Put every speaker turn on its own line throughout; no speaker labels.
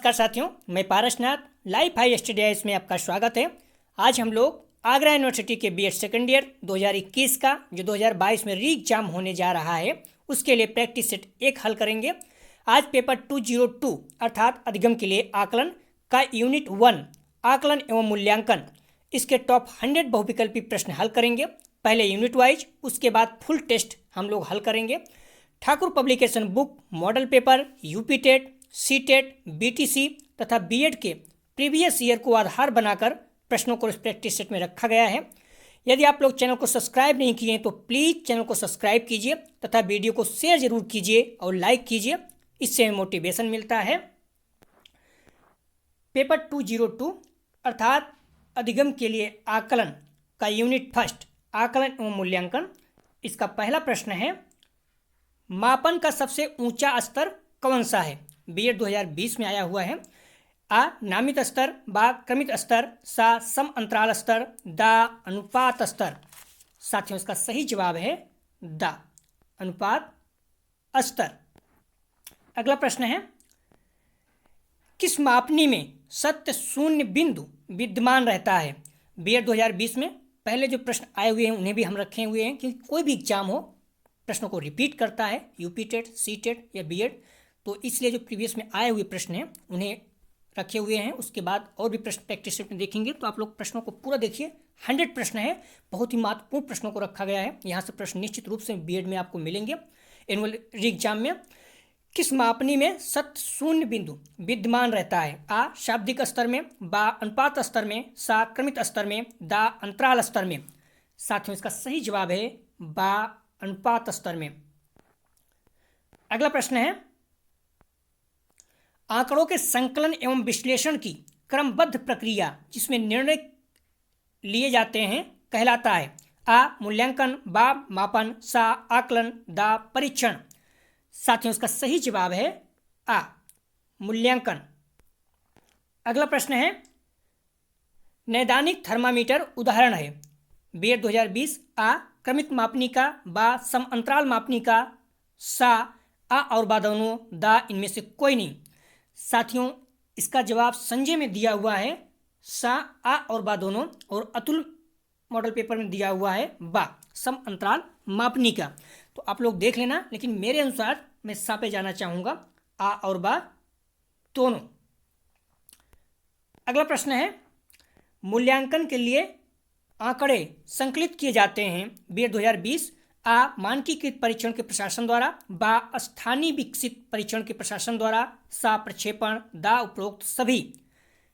नमस्कार साथियों, मैं पारसनाथ लाइफ हाई स्टडीज में आपका स्वागत है। आज हम लोग आगरा यूनिवर्सिटी के बीएड सेकेंड ईयर 2021 का जो 2022 में री एग्जाम होने जा रहा है उसके लिए प्रैक्टिस सेट 1 हल करेंगे। आज पेपर 202 अर्थात अधिगम के लिए आकलन का यूनिट 1 आकलन एवं मूल्यांकन, इसके टॉप 100 बहुविकल्पी प्रश्न हल करेंगे। पहले यूनिट वाइज, उसके बाद फुल टेस्ट हम लोग हल करेंगे। Thakur publication book model paper UP TET, C TET, BTC तथा बीएड के प्रीवियस ईयर को आधार बनाकर प्रश्नों को इस प्रैक्टिस सेट में रखा गया है। यदि आप लोग चैनल को सब्सक्राइब नहीं किए हैं तो प्लीज़ चैनल को सब्सक्राइब कीजिए तथा वीडियो को शेयर जरूर कीजिए और लाइक कीजिए, इससे हमें मोटिवेशन मिलता है। पेपर 202 अर्थात अधिगम के लिए आकलन का यूनिट फर्स्ट आकलन एवं मूल्यांकन, इसका पहला प्रश्न है, मापन का सबसे ऊंचा स्तर कौन सा है? बीएड 2020 में आया हुआ है। आ नामित स्तर, बा क्रमित स्तर, सा सम अंतराल स्तर, दा अनुपात स्तर। साथियों, इसका सही जवाब है दा अनुपात स्तर। अगला प्रश्न है, किस मापनी में सत्य शून्य बिंदु विद्यमान रहता है? बीएड 2020 में पहले जो प्रश्न आए हुए हैं उन्हें भी हम रखे हुए हैं, क्योंकि कोई भी एग्जाम हो प्रश्नों को रिपीट करता है, यूपी टेट, सी टेट या बीएड, तो इसलिए जो प्रीवियस में आए हुए प्रश्न हैं उन्हें रखे हुए हैं। उसके बाद और भी प्रश्न प्रैक्टिस सेट में देखेंगे, तो आप लोग प्रश्नों को पूरा देखिए। 100 प्रश्न है, बहुत ही महत्वपूर्ण प्रश्नों को रखा गया है। यहाँ से प्रश्न निश्चित रूप से बीएड में आपको मिलेंगे एनुअल री एग्जाम में। किस मापनी में सत्य शून्य बिंदु विद्यमान रहता है? आ शाब्दिक स्तर में, बा अनुपात स्तर में, सा क्रमित स्तर में, दा अंतराल स्तर में। साथियों, इसका सही जवाब है बा अनुपात स्तर में। अगला प्रश्न है, आंकड़ों के संकलन एवं विश्लेषण की क्रमबद्ध प्रक्रिया जिसमें निर्णय लिए जाते हैं कहलाता है? आ मूल्यांकन, बा मापन, सा आकलन, दा परीक्षण। साथियों, इसका सही जवाब है आ मूल्यांकन। अगला प्रश्न है, नैदानिक थर्मामीटर उदाहरण है? बीएड 2020 आ क्रमित मापनिका, बा सम अंतराल मापनिका, सा आ और बा दोनों, दा इनमें से कोई नहीं। साथियों, इसका जवाब संजय में दिया हुआ है सा आ और बा दोनों, और अतुल मॉडल पेपर में दिया हुआ है बा सम अंतराल मापनिका। तो आप लोग देख लेना, लेकिन मेरे अनुसार मैं सा पे जाना चाहूँगा, आ और बा दोनों। अगला प्रश्न है, मूल्यांकन के लिए आंकड़े संकलित किए जाते हैं बीएड 2020? आ मानकीकृत परीक्षण के प्रशासन द्वारा, बा स्थानीय विकसित परीक्षण के प्रशासन द्वारा, सा प्रक्षेपण, दा उपरोक्त सभी।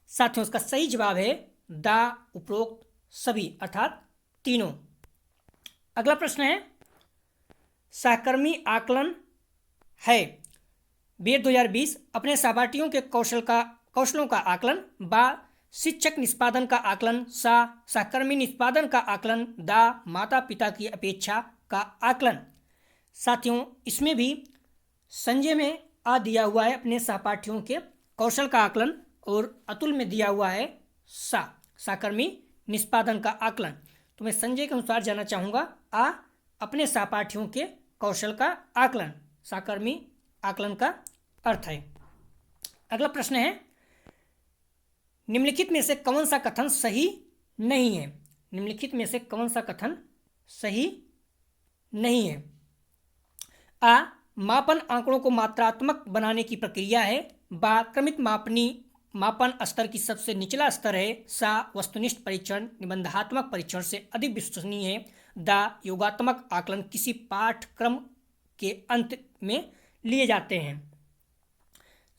साथियों, इसका सही जवाब है दा उपरोक्त सभी अर्थात तीनों। अगला प्रश्न है, सहकर्मी आकलन है बीएड 2020 अपने सहपाठियों के कौशलों का आकलन, बा शिक्षक निष्पादन का आकलन, सा सहकर्मी निष्पादन का आकलन, दा माता पिता की अपेक्षा का आकलन। साथियों, इसमें भी संजय में आ दिया हुआ है अपने सहपाठियों के कौशल का आकलन, और अतुल में दिया हुआ है सा सहकर्मी निष्पादन का आकलन। तो मैं संजय के अनुसार जाना चाहूँगा, आ अपने सहपाठियों के कौशल का आकलन, सहकर्मी आकलन का अर्थ है। अगला प्रश्न है, निम्नलिखित में से कौन सा कथन सही नहीं है? निम्नलिखित में से कौन सा कथन सही नहीं है? आ मापन आंकड़ों को मात्रात्मक बनाने की प्रक्रिया है, बा क्रमित मापन स्तर की सबसे निचला स्तर है, सा वस्तुनिष्ठ परीक्षण निबंधात्मक परीक्षण से अधिक विश्वसनीय है, दा योगात्मक आकलन किसी पाठ्यक्रम के अंत में लिए जाते हैं।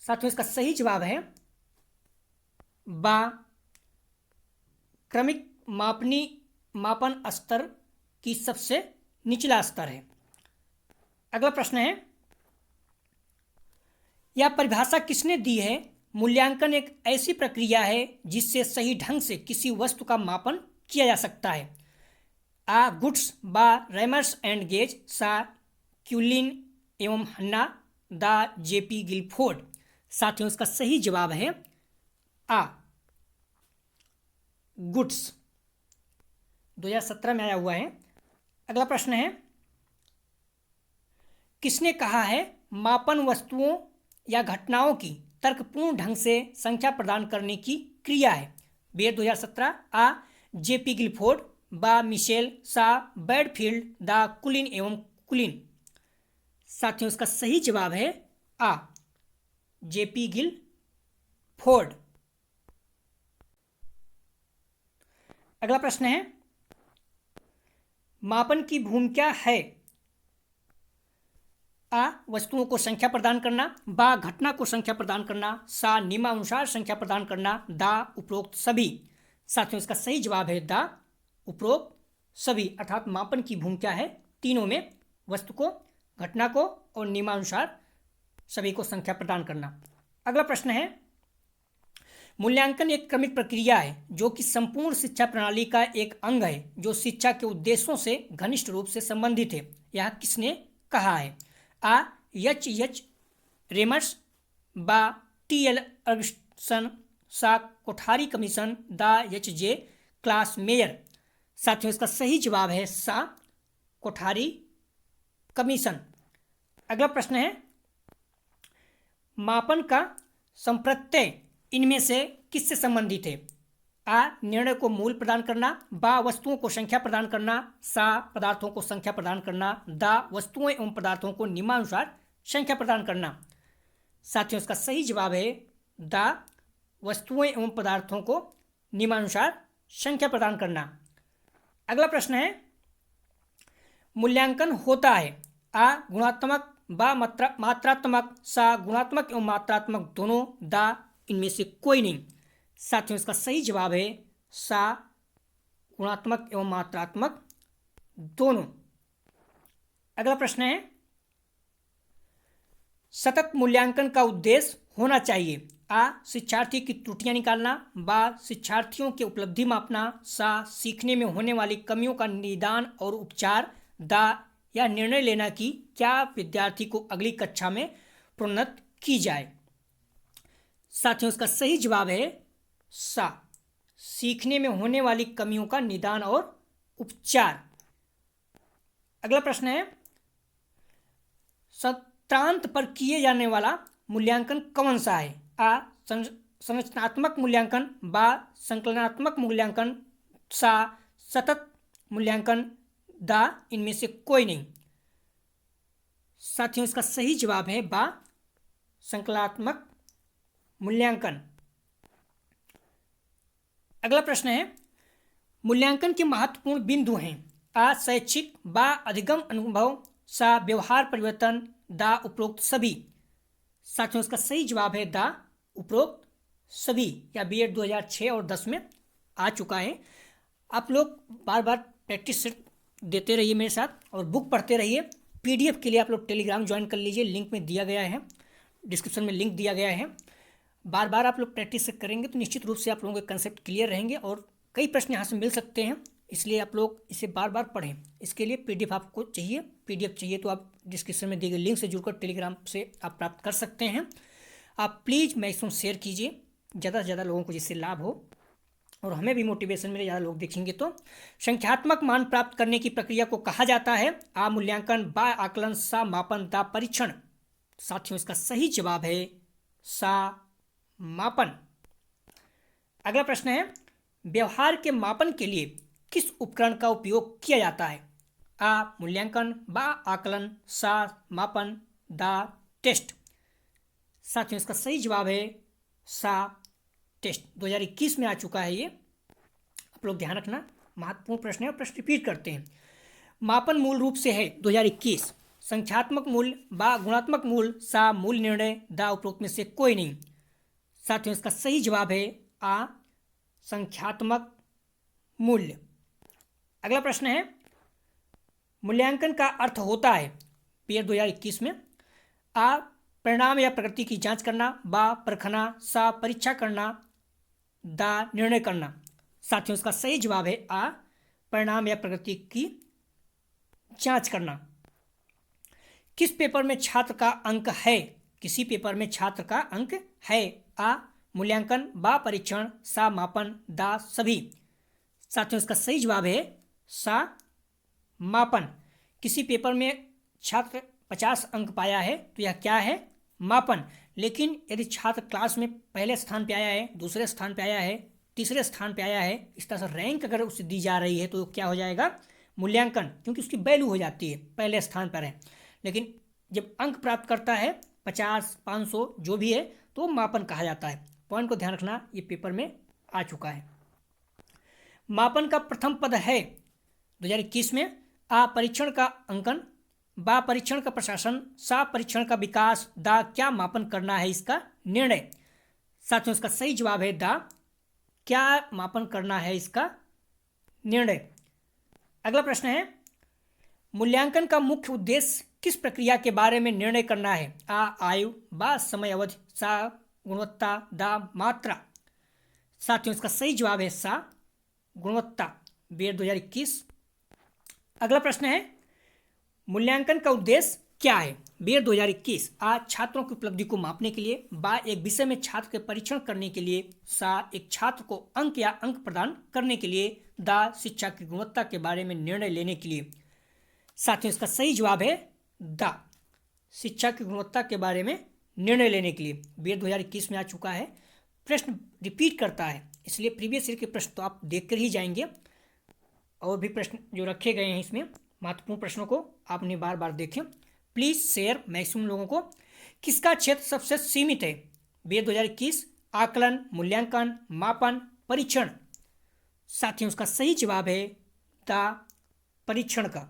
साथियों, इसका सही जवाब है बा क्रमिक मापन स्तर की सबसे निचला स्तर है। अगला प्रश्न है, यह परिभाषा किसने दी है? मूल्यांकन एक ऐसी प्रक्रिया है जिससे सही ढंग से किसी वस्तु का मापन किया जा सकता है। आ गुड्स, बा रैमर्स एंड गेज, सा क्यूलिन एवं हन्ना, दा जेपी गिलफोर्ड। साथियों, इसका सही जवाब है आ गुड्स, 2017 में आया हुआ है। अगला प्रश्न है, किसने कहा है मापन वस्तुओं या घटनाओं की तर्कपूर्ण ढंग से संख्या प्रदान करने की क्रिया है? बी 2017। आ जेपी गिलफोर्ड, बा मिशेल, सा बैडफील्ड, दा कुलिन एवं कुलिन। साथियों इसका सही जवाब है आ जेपी गिलफोर्ड। अगला प्रश्न है, मापन की भूमिका है? आ वस्तुओं को संख्या प्रदान करना, बा घटना को संख्या प्रदान करना, सा नियमानुसार संख्या प्रदान करना, दा उपरोक्त सभी। साथियों इसका सही जवाब है दा उपरोक्त सभी, अर्थात मापन की भूमिका है तीनों में, वस्तु को, घटना को और नियमानुसार सभी को संख्या प्रदान करना। अगला प्रश्न है, मूल्यांकन एक क्रमिक प्रक्रिया है जो कि संपूर्ण शिक्षा प्रणाली का एक अंग है जो शिक्षा के उद्देश्यों से घनिष्ठ रूप से संबंधित है। यह किसने कहा है? आ एच रेमर्स, बा टी.एल. अर्गसन, सा कोठारी कमीशन, दा एच.जे. Class mayor. साथियों इसका सही जवाब है सा कोठारी कमीशन। अगला प्रश्न है, मापन का संप्रत्यय इनमें से किससे संबंधित है? आ निर्णय को मूल प्रदान करना, बा वस्तुओं को संख्या प्रदान करना, सा पदार्थों को संख्या प्रदान करना, दा वस्तुओं एवं पदार्थों को नियमानुसार संख्या प्रदान करना। साथियों इसका सही जवाब है दा वस्तुओं एवं पदार्थों को नियमानुसार संख्या प्रदान करना। अगला प्रश्न है, मूल्यांकन होता है? आ गुणात्मक, बा मात्रात्मक, सा गुणात्मक एवं मात्रात्मक दोनों, दा इनमें से कोई नहीं। साथियों इसका सही जवाब है सा गुणात्मक एवं मात्रात्मक दोनों। अगला प्रश्न है, सतत मूल्यांकन का उद्देश्य होना चाहिए? आ शिक्षार्थी की त्रुटियां निकालना, बा शिक्षार्थियों की उपलब्धि मापना, सा सीखने में होने वाली कमियों का निदान और उपचार, दा या निर्णय लेना कि क्या विद्यार्थी को अगली कक्षा में प्रोन्नत की जाए। साथियों इसका सही जवाब है सा सीखने में होने वाली कमियों का निदान और उपचार। अगला प्रश्न है, सत्रांत पर किए जाने वाला मूल्यांकन कौन सा है? आ संरचनात्मक मूल्यांकन, बा संकलनात्मक मूल्यांकन, सा सतत मूल्यांकन, दा इनमें से कोई नहीं। साथियों इसका सही जवाब है बा संकलनात्मक मूल्यांकन। अगला प्रश्न है, मूल्यांकन के महत्वपूर्ण बिंदु हैं? आ शैक्षिक, बा अधिगम अनुभव, सा व्यवहार परिवर्तन, दा उपरोक्त सभी। साथियों इसका सही जवाब है दा उपरोक्त सभी। या बीएड 2006 और 10 में आ चुका है। आप लोग बार बार प्रैक्टिस देते रहिए मेरे साथ और बुक पढ़ते रहिए। पीडीएफ के लिए आप लोग टेलीग्राम ज्वाइन कर लीजिए, लिंक में दिया गया है, डिस्क्रिप्शन में लिंक दिया गया है। बार बार आप लोग प्रैक्टिस करेंगे तो निश्चित रूप से आप लोगों के कंसेप्ट क्लियर रहेंगे और कई प्रश्न यहाँ से मिल सकते हैं, इसलिए आप लोग इसे बार बार पढ़ें। इसके लिए पीडीएफ आपको चाहिए, पीडीएफ चाहिए तो आप डिस्क्रिप्शन में दिए गए लिंक से जुड़कर टेलीग्राम से आप प्राप्त कर सकते हैं। आप प्लीज़ मैक्सिमम शेयर कीजिए ज़्यादा से ज़्यादा लोगों को, जिससे लाभ हो और हमें भी मोटिवेशन मिले। ज़्यादा लोग देखेंगे तो संख्यात्मक मान प्राप्त करने की प्रक्रिया को कहा जाता है? आ मूल्यांकन, बा आकलन, सा मापन, दा परीक्षण। साथियों इसका सही जवाब है सा मापन। अगला प्रश्न है, व्यवहार के मापन के लिए किस उपकरण का उपयोग किया जाता है? आ मूल्यांकन, बा आकलन, सा मापन, दा टेस्ट। साथियों इसका सही जवाब है सा टेस्ट। 2021 में आ चुका है ये, आप लोग ध्यान रखना, महत्वपूर्ण प्रश्न है और प्रश्न रिपीट करते हैं। मापन मूल रूप से है 2021 संख्यात्मक मूल्य, बा गुणात्मक मूल्य, सा मूल निर्णय, दा उपरोक्त में से कोई नहीं। साथियों इसका सही जवाब है आ संख्यात्मक मूल्य। अगला प्रश्न है, मूल्यांकन का अर्थ होता है पीएड 2021 में? आ परिणाम या प्रगति की जांच करना, बा परखना, सा परीक्षा करना, दा निर्णय करना। साथियों इसका सही जवाब है आ परिणाम या प्रगति की जांच करना। किस पेपर में छात्र का अंक है? किसी पेपर में छात्र का अंक है? आ मूल्यांकन, बा परीक्षण, सा मापन, दा सभी। साथियों इसका सही जवाब है सा मापन। किसी पेपर में छात्र 50 अंक पाया है तो यह क्या है? मापन। लेकिन यदि छात्र क्लास में पहले स्थान पे आया है, दूसरे स्थान पे आया है, तीसरे स्थान पे आया है, इस तरह से रैंक अगर उसे दी जा रही है तो क्या हो जाएगा, मूल्यांकन, क्योंकि उसकी वैल्यू हो जाती है, पहले स्थान पर है। लेकिन जब अंक प्राप्त करता है 50, 500 जो भी है तो मापन कहा जाता है। पॉइंट को ध्यान रखना, ये पेपर में आ चुका है। मापन का प्रथम पद है 2021 में आ परीक्षण का अंकन, बा परीक्षण का प्रशासन, सा परीक्षण का विकास, दा क्या मापन करना है इसका निर्णय। साथियों इसका सही जवाब है दा क्या मापन करना है इसका निर्णय। अगला प्रश्न है मूल्यांकन का मुख्य उद्देश्य किस प्रक्रिया के बारे में निर्णय करना है। आ आयु, बा समय अवधि, सा गुणवत्ता, दा मात्रा। साथियों इसका सही जवाब है सा गुणवत्ता, बीएड 2021। अगला प्रश्न है मूल्यांकन का उद्देश्य क्या है। बीएड 2021 आ छात्रों की उपलब्धि को मापने के लिए, बा एक विषय में छात्र के परीक्षण करने के लिए, सा एक छात्र को अंक या अंक प्रदान करने के लिए, दा शिक्षा की गुणवत्ता के बारे में निर्णय लेने के लिए। साथियों इसका सही जवाब है दा शिक्षा की गुणवत्ता के बारे में निर्णय लेने के लिए। बीएड 2021 में आ चुका है। प्रश्न रिपीट करता है, इसलिए प्रीवियस ईयर के प्रश्न तो आप देख कर ही जाएंगे, और भी प्रश्न जो रखे गए हैं इसमें महत्वपूर्ण प्रश्नों को आपने बार बार देखें। प्लीज शेयर मैक्सिमम लोगों को। किसका क्षेत्र सबसे सीमित है। बीएड 2021 आकलन, मूल्यांकन, मापन, परीक्षण। साथियों उसका सही जवाब है दा परीक्षण का।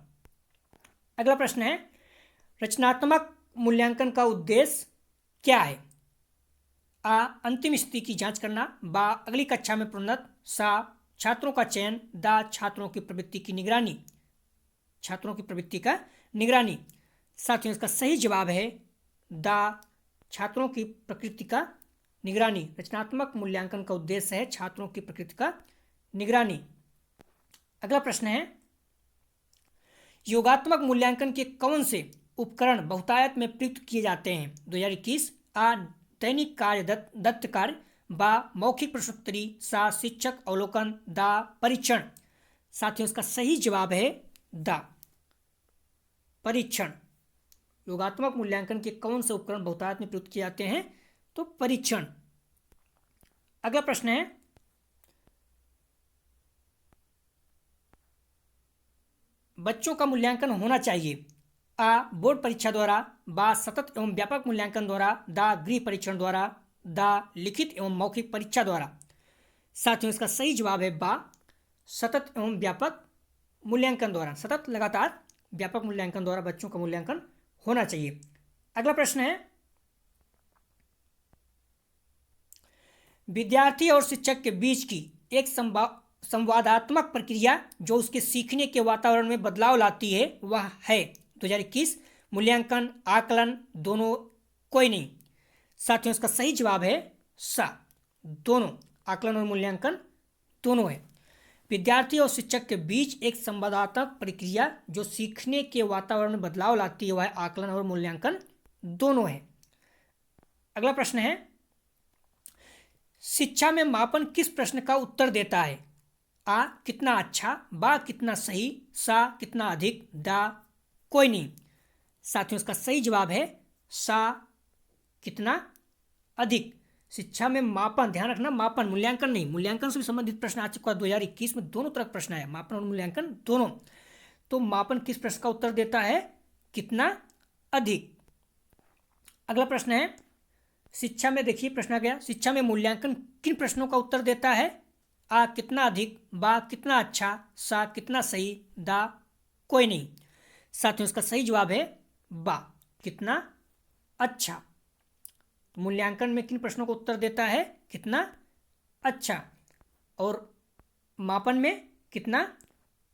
अगला प्रश्न है रचनात्मक मूल्यांकन का उद्देश्य क्या है। आ अंतिम स्थिति की जांच करना, बा अगली कक्षा में प्रोन्नत, सा छात्रों का चयन, दा छात्रों की प्रवृत्ति की निगरानी। छात्रों की प्रवृत्ति का निगरानी। साथियों इसका सही जवाब है दा छात्रों की प्रकृति का निगरानी। रचनात्मक मूल्यांकन का उद्देश्य है छात्रों की प्रकृति का निगरानी। अगला प्रश्न है योगात्मक मूल्यांकन के कौन से उपकरण बहुतायत में प्रयुक्त किए जाते हैं। 2021 आ दैनिक कार्य दत्त कार्य, बा मौखिक प्रश्नोत्तरी, सा शिक्षक अवलोकन, दा परीक्षण। साथियों इसका सही जवाब है दा परीक्षण। योगात्मक मूल्यांकन के कौन से उपकरण बहुतायत में प्रयुक्त किए जाते हैं, तो परीक्षण। अगला प्रश्न है बच्चों का मूल्यांकन होना चाहिए। आ बोर्ड परीक्षा द्वारा, बा सतत एवं व्यापक मूल्यांकन द्वारा, दा गृह परीक्षण द्वारा, दा लिखित एवं मौखिक परीक्षा द्वारा। साथियों इसका सही जवाब है बा सतत एवं व्यापक मूल्यांकन द्वारा। सतत लगातार व्यापक मूल्यांकन द्वारा बच्चों का मूल्यांकन होना चाहिए। अगला प्रश्न है विद्यार्थी और शिक्षक के बीच की एक संवादात्मक प्रक्रिया जो उसके सीखने के वातावरण में बदलाव लाती है वह है। 2021 मूल्यांकन, आकलन, दोनों, कोई नहीं। साथियों इसका सही जवाब है सा दोनों। आकलन और मूल्यांकन दोनों है। विद्यार्थी और शिक्षक के बीच एक संवादात्मक प्रक्रिया जो सीखने के वातावरण में बदलाव लाती है वह आकलन और मूल्यांकन दोनों है। अगला प्रश्न है शिक्षा में मापन किस प्रश्न का उत्तर देता है। आ कितना अच्छा, बा कितना सही, सा कितना अधिक, दा कोई नहीं। साथियों इसका सही जवाब है सा कितना अधिक। शिक्षा में मापन, ध्यान रखना मापन, मूल्यांकन नहीं। मूल्यांकन से भी संबंधित प्रश्न आ चुका है 2021 में, दोनों तरह प्रश्न आया, मापन और मूल्यांकन दोनों। तो मापन किस प्रश्न का उत्तर देता है, कितना अधिक। अगला प्रश्न है शिक्षा में, देखिए प्रश्न आ गया, शिक्षा में मूल्यांकन किन प्रश्नों का उत्तर देता है। आ कितना अधिक, बा कितना अच्छा, सा कितना सही, दा कोई नहीं। साथियों इसका सही जवाब है बा कितना अच्छा। मूल्यांकन में किन प्रश्नों का उत्तर देता है, कितना अच्छा, और मापन में कितना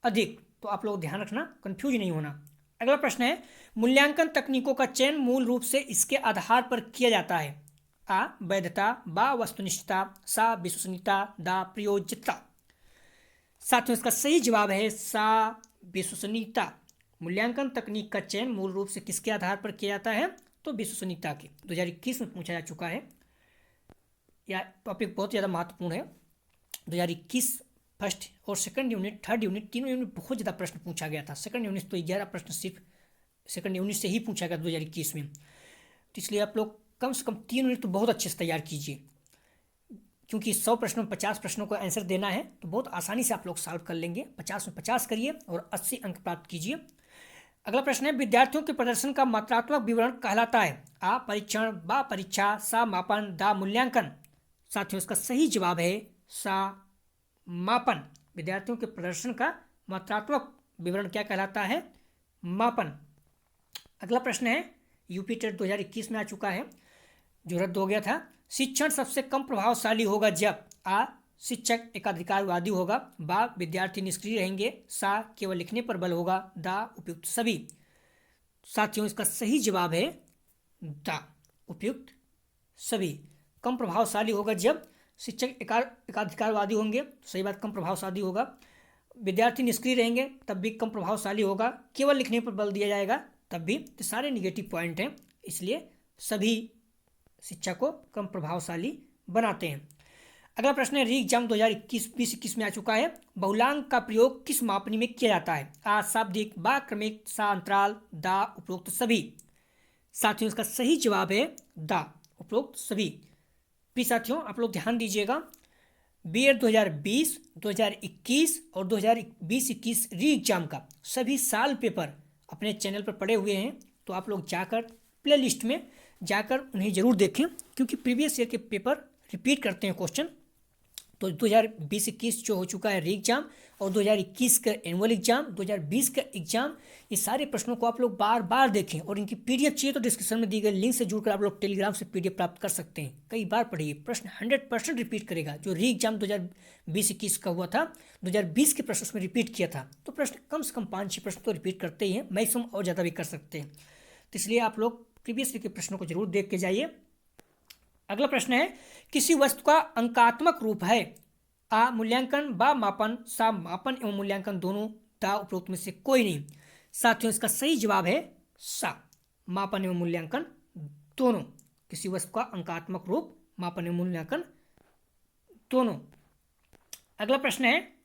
अधिक। तो आप लोग ध्यान रखना, कंफ्यूज नहीं होना। अगला प्रश्न है मूल्यांकन तकनीकों का चयन मूल रूप से इसके आधार पर किया जाता है। आ वैधता, बा वस्तुनिष्ठता, सा विश्वसनीयता, दा प्रयोज्यता। साथियों इसका सही जवाब है सा विश्वसनीयता। मूल्यांकन तकनीक का चयन मूल रूप से किसके आधार पर किया जाता है, तो विश्वसनीयता के। 2021 में पूछा जा चुका है। यह टॉपिक बहुत ज़्यादा महत्वपूर्ण है। 2021 फर्स्ट और सेकंड यूनिट, थर्ड यूनिट, तीनों यूनिट बहुत ज़्यादा प्रश्न पूछा गया था। सेकंड यूनिट तो 11 प्रश्न सिर्फ सेकंड यूनिट से ही पूछा गया 2021 में। तो इसलिए आप लोग कम से कम 3 यूनिट तो बहुत अच्छे से तैयार कीजिए, क्योंकि 100 प्रश्नों में 50 प्रश्नों को आंसर देना है, तो बहुत आसानी से आप लोग सॉल्व कर लेंगे। 50 में 50 करिए और 80 अंक प्राप्त कीजिए। अगला प्रश्न है, विद्यार्थियों के प्रदर्शन का मात्रात्मक विवरण कहलाता है? आ परीक्षण, बा परीक्षा, सा मापन, दा मूल्यांकन। साथियों, इसका सही जवाब है सा मापन। विद्यार्थियों के प्रदर्शन का मात्रात्मक विवरण क्या कहलाता है? मापन। अगला प्रश्न है, यूपी टेट 2021 में आ चुका है, जो रद्द हो गया था। शिक्षण सबसे कम प्रभावशाली होगा जब आ शिक्षक एकाधिकारवादी होगा, बा विद्यार्थी निष्क्रिय रहेंगे, सा केवल लिखने पर बल होगा, दा उपयुक्त सभी। साथियों, इसका सही जवाब है दा उपयुक्त सभी। कम प्रभावशाली होगा जब शिक्षक एकाधिकारवादी होंगे, तो सही बात, कम प्रभावशाली होगा। विद्यार्थी निष्क्रिय रहेंगे तब भी कम प्रभावशाली होगा, केवल लिखने पर बल दिया जाएगा तब भी। तो सारे निगेटिव पॉइंट हैं, इसलिए सभी शिक्षा को कम प्रभावशाली बनाते हैं। अगला प्रश्न है, री एग्जाम 2021 में आ चुका है। बहुलांक का प्रयोग किस मापनी में किया जाता है? आ शाब्दिक, बा क्रमिक, सा अंतराल, दा उपरोक्त सभी। साथियों, इसका सही जवाब है दा उपरोक्त सभी। प्लीज साथियों, आप लोग ध्यान दीजिएगा, बीएड 2020, 2021 और 2020-21 री एग्जाम का सभी साल पेपर अपने चैनल पर पड़े हुए हैं, तो आप लोग जाकर प्ले लिस्ट में जाकर उन्हें ज़रूर देखें, क्योंकि प्रीवियस ईयर के पेपर रिपीट करते हैं क्वेश्चन। तो 2020-21 जो हो चुका है री एग्जाम, और 2021 का एनुअल एग्जाम, 2020 का एग्जाम, ये सारे प्रश्नों को आप लोग बार बार देखें। और इनकी पीडीएफ चाहिए तो डिस्क्रिप्शन में दी गई लिंक से जुड़कर आप लोग टेलीग्राम से पीडीएफ प्राप्त कर सकते हैं। कई बार पढ़िए, प्रश्न 100% रिपीट करेगा। जो री एग्जाम 2020-21 का हुआ था, 2020 के प्रश्न उसमें रिपीट किया था, तो प्रश्न कम से कम 5-6 प्रश्न तो रिपीट करते ही हैं, मैक्सिमम और ज़्यादा भी कर सकते हैं। तो इसलिए आप लोग प्रीवियस ईयर के प्रश्नों को जरूर देख के जाइए। अगला प्रश्न है, किसी वस्तु का अंकात्मक रूप है? आ मूल्यांकन, बा मापन, सा मापन एवं मूल्यांकन दोनों, दा उपरोक्त में से कोई नहीं। साथियों, इसका सही जवाब है सा मापन एवं मूल्यांकन दोनों। किसी वस्तु का अंकात्मक रूप, मापन एवं मूल्यांकन दोनों। अगला प्रश्न है,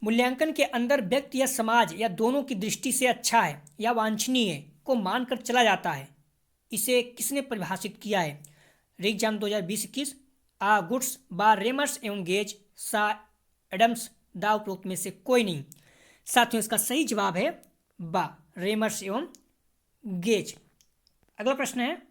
मूल्यांकन के अंदर व्यक्ति या समाज या दोनों की दृष्टि से अच्छा है या वांछनीय को मानकर चला जाता है, इसे किसने परिभाषित किया है? री एग्जाम 2020-21, आ गुड्स, बा रेमर्स एवं गेज, सा एडम्स, दा उपरोक्त में से कोई नहीं। साथियों, इसका सही जवाब है बा रेमर्स एवं गेज। अगला प्रश्न है,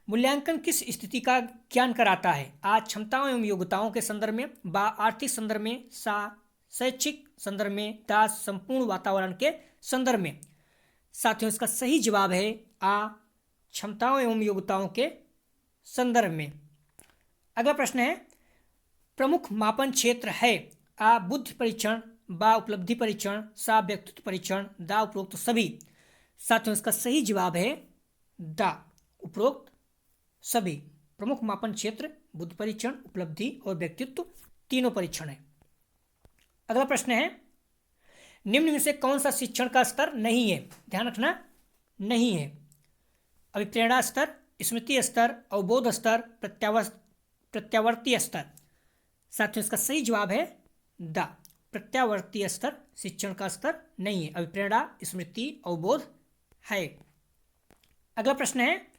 मूल्यांकन किस स्थिति का ज्ञान कराता है? आ क्षमताओं एवं योग्यताओं के संदर्भ में, बा आर्थिक संदर्भ में, सा शैक्षिक संदर्भ में, दा संपूर्ण वातावरण के संदर्भ में। साथियों, इसका सही जवाब है आ क्षमताओं एवं योग्यताओं के संदर्भ में। अगला प्रश्न है, प्रमुख मापन क्षेत्र है? आ बुद्धि परीक्षण, बा उपलब्धि परीक्षण, सा व्यक्तित्व परीक्षण, दा उपरोक्त सभी। साथियों, इसका सही जवाब है दा उपरोक्त सभी। प्रमुख मापन क्षेत्र बुद्धि परीक्षण, उपलब्धि और व्यक्तित्व तीनों परीक्षण है। अगला प्रश्न है, निम्न में से कौन सा शिक्षण का स्तर नहीं है? ध्यान रखना, नहीं है। अभिप्रेरणा स्तर, स्मृति स्तर, अवबोध स्तर, प्रत्यावर्ती स्तर। साथियों, इसका सही जवाब है द प्रत्यावर्ती स्तर शिक्षण का स्तर नहीं है, अभिप्रेरणा, स्मृति, अवबोध है। अगला प्रश्न है,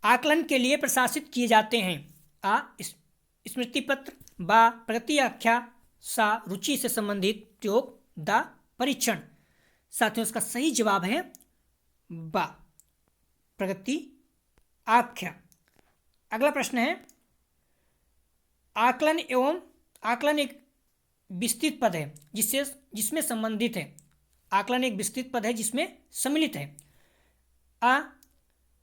आकलन के लिए प्रशासित किए जाते हैं? आ स्मृति पत्र, बा प्रगति आख्या, सा रुचि से संबंधित प्रयोग, दा परीक्षण। साथियों, इसका सही जवाब है बा प्रगति आख्या। अगला प्रश्न है, आकलन एक विस्तृत पद है जिसमें संबंधित है। आकलन एक विस्तृत पद है जिसमें सम्मिलित है। आ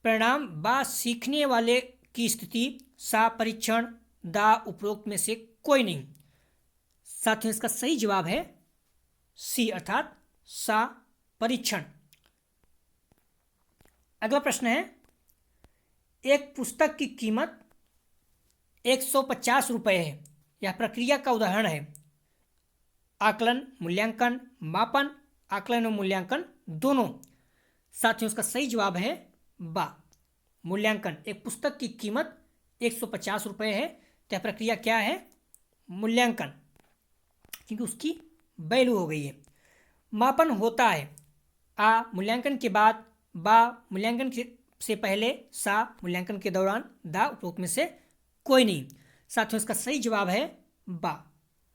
परिणाम, बा सीखने वाले की स्थिति, सा परीक्षण, दा उपरोक्त में से कोई नहीं। साथियों, इसका सही जवाब है सी अर्थात सा परीक्षण। अगला प्रश्न है, एक पुस्तक की कीमत 150 रुपये है। यह प्रक्रिया का उदाहरण है। आकलन, मूल्यांकन, मापन, आकलन और मूल्यांकन दोनों। साथियों, इसका सही जवाब है बा मूल्यांकन। एक पुस्तक की कीमत 150 रुपये है। तो यह प्रक्रिया क्या है? मूल्यांकन, क्योंकि उसकी वैल्यू हो गई है। मापन होता है आ मूल्यांकन के बाद, बा मूल्यांकन से पहले, सा मूल्यांकन के दौरान, दा उपरोक्त में से कोई नहीं। साथियों इसका सही जवाब है बा,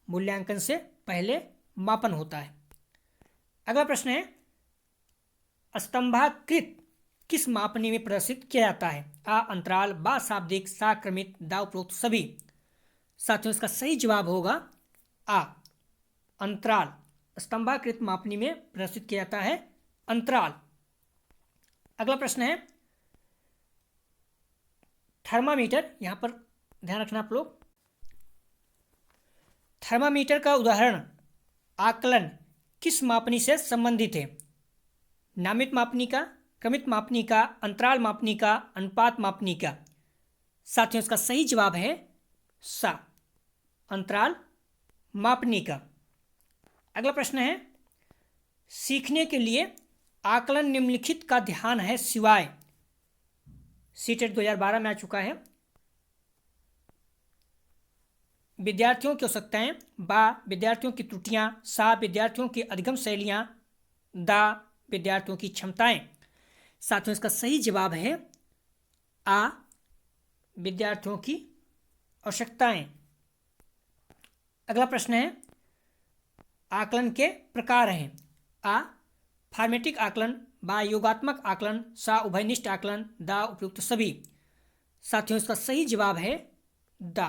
मूल्यांकन से पहले मापन होता है। अगला प्रश्न है, स्तंभाकृत किस मापनी में प्रदर्शित किया जाता है? आ अंतराल, बा शाब्दिक, सा क्रमित, दा उपरोक्त सभी। साथियों इसका सही जवाब होगा आ अंतराल। स्तंभाकृत मापनी में प्रदर्शित किया जाता है अंतराल। अगला प्रश्न है, थर्मामीटर, यहां पर ध्यान रखना आप लोग, थर्मामीटर का उदाहरण आकलन किस मापनी से संबंधित है? नामित मापनी का, क्रमित मापनी का, अंतराल मापनी का, अनुपात मापनी का। साथियों इसका सही जवाब है सा, अंतराल मापनी का। अगला प्रश्न है, सीखने के लिए आकलन निम्नलिखित का ध्यान है सिवाय। सीटेट 2012 में आ चुका है। विद्यार्थियों की आवश्यकताएं, बा विद्यार्थियों की त्रुटियां, सा विद्यार्थियों की अधिगम शैलियां, दा विद्यार्थियों की क्षमताएं। साथियों इसका सही जवाब है आ विद्यार्थियों की आवश्यकताएं। अगला प्रश्न है, आकलन के प्रकार हैं। आ फॉर्मेटिक आकलन, बा योगात्मक आकलन, सा उभयनिष्ठ आकलन, दा उपयुक्त सभी। साथियों इसका सही जवाब है दा